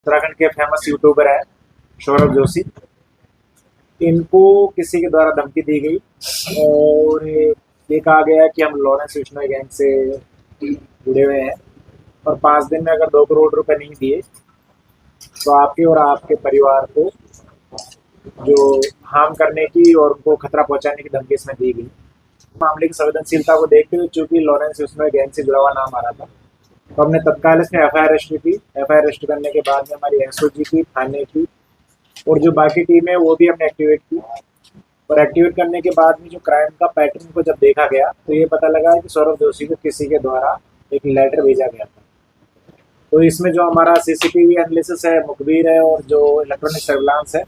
उत्तराखंड के famous YouTuber है सौरभ जोशी। इनको किसी के द्वारा धमकी दी गई और ये कहा गया कि हम लॉरेंस बिश्नोई गैंग से जुड़े हुए हैं और 5 दिन में अगर 2 करोड़ रुपए नहीं दिए तो आपके और आपके परिवार को जो हार्म करने की और उनको खतरा पहुंचाने की धमकी इसमें दी गई। मामले की संवेदनशीलता को देखते हुए चूंकि लॉरेंस बिश्नोई गैंग से जुड़ा हुआ नाम आ रहा था तो हमने तत्काल इसमें एफआईआर रजिस्टर की। एफआईआर रजिस्टर करने के बाद में हमारी एसओजी की, थाने की और जो बाकी टीम है वो भी हमने एक्टिवेट की। और एक्टिवेट करने के बाद में जो क्राइम का पैटर्न को जब देखा गया तो ये पता लगा कि सौरभ जोशी को किसी के द्वारा एक लेटर भेजा गया था। तो इसमें जो हमारा सीसीटीवी एनालिसिस है, मुखबिर है और जो इलेक्ट्रॉनिक सर्विलांस है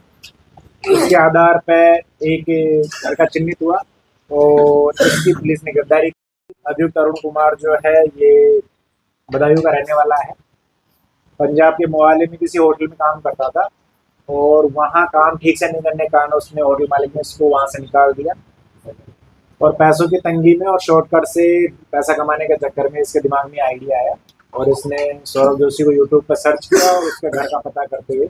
उसके आधार पर एक लड़का चिन्हित हुआ और इसकी पुलिस ने गिरफ्तारी की। अभियुक्त अरुण कुमार जो है ये बदायूं का रहने वाला है। पंजाब के मोहाली में किसी होटल में काम करता था और वहाँ काम ठीक से नहीं करने के कारण उसने होटल मालिक ने इसको वहाँ से निकाल दिया और पैसों की तंगी में और शॉर्टकट से पैसा कमाने के चक्कर में इसके दिमाग में आइडिया आया और इसने सौरभ जोशी को यूट्यूब पर सर्च किया और उसके घर का पता करते हुए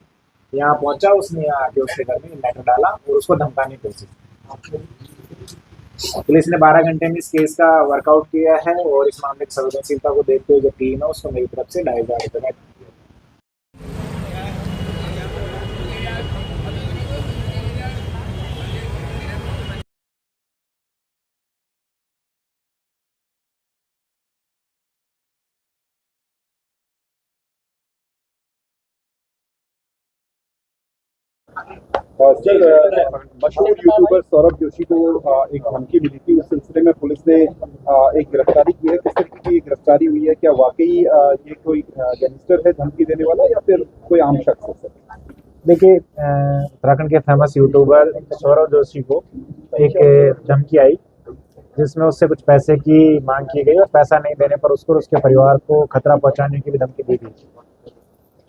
यहाँ पहुंचा। उसने यहाँ आके उसके घर में लेटर डाला और उसको धमकाने की कोशिश। पुलिस ने 12 घंटे में इस केस का वर्कआउट किया है और इस मामले की संवेदनशीलता को देखते हुए जो टीम है उसको मेरी तरफ से 2,500 रुपये सर, मशहूर यूट्यूबर सौरभ जोशी को एक धमकी मिली थी। उस सिलसिले में पुलिस ने एक गिरफ्तारी की है। किस तरीके की गिरफ्तारी हुई है? क्या वाकई ये कोई गैंगस्टर है धमकी देने वाला या फिर कोई आम शख्स है? सर देखिए, उत्तराखंड के फेमस यूट्यूबर सौरभ जोशी को एक धमकी आई जिसमें उससे कुछ पैसे की मांग की गई और पैसा नहीं देने पर उसको और उसके परिवार को खतरा पहुंचाने की भी धमकी दी गई।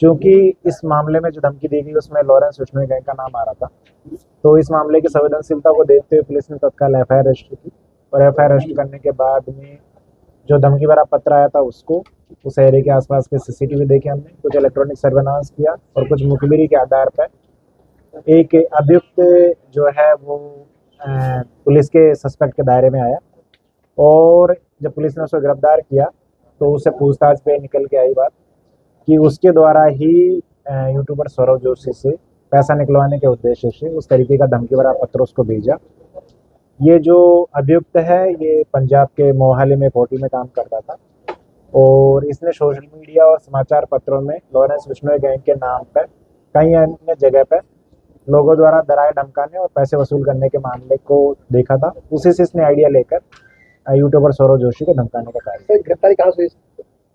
क्योंकि इस मामले में जो धमकी दी गई उसमें लॉरेंस बिश्नोई गैंग का नाम आ रहा था, तो इस मामले की संवेदनशीलता को देखते हुए पुलिस ने तत्काल एफआईआर रजिस्टर की और एफआईआर रजिस्टर करने के बाद में जो धमकी भरा पत्र आया था उसको उस एरिया के आसपास के सीसीटीवी देखे हमने, कुछ इलेक्ट्रॉनिक सर्वेलांस किया और कुछ मुखबिरी के आधार पर एक अभियुक्त जो है वो पुलिस के सस्पेक्ट के दायरे में आया और जब पुलिस ने उसको गिरफ्तार किया तो उससे पूछताछ पे निकल के आई बात कि उसके द्वारा ही यूट्यूबर सौरभ जोशी से पैसा निकलवाने के उद्देश्य से उस तरीके का धमकी भरा पत्र उसको भेजा। ये जो अभियुक्त है ये पंजाब के मोहाली में एक होटल में काम करता था और इसने सोशल मीडिया और समाचार पत्रों में लॉरेंस बिश्नोई गैंग के नाम पर कई अन्य जगह पर लोगों द्वारा डराए धमकाने और पैसे वसूल करने के मामले को देखा था। उसी से इसने आइडिया लेकर यूट्यूबर सौरभ जोशी को धमकाने का कार्य। गिरफ्तारी कहाँ से?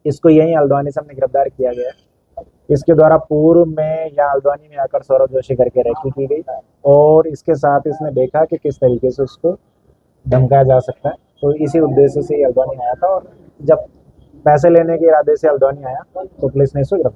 इसको यहीं हल्द्वानी से हमने गिरफ्तार किया गया। इसके द्वारा पूर्व में या हल्द्वानी में आकर सौरभ जोशी करके रेकी की गई और इसके साथ इसने देखा कि किस तरीके से उसको धमकाया जा सकता है, तो इसी उद्देश्य से हल्द्वानी आया था और जब पैसे लेने के इरादे से हल्द्वानी आया तो पुलिस ने इसको गिरफ्तार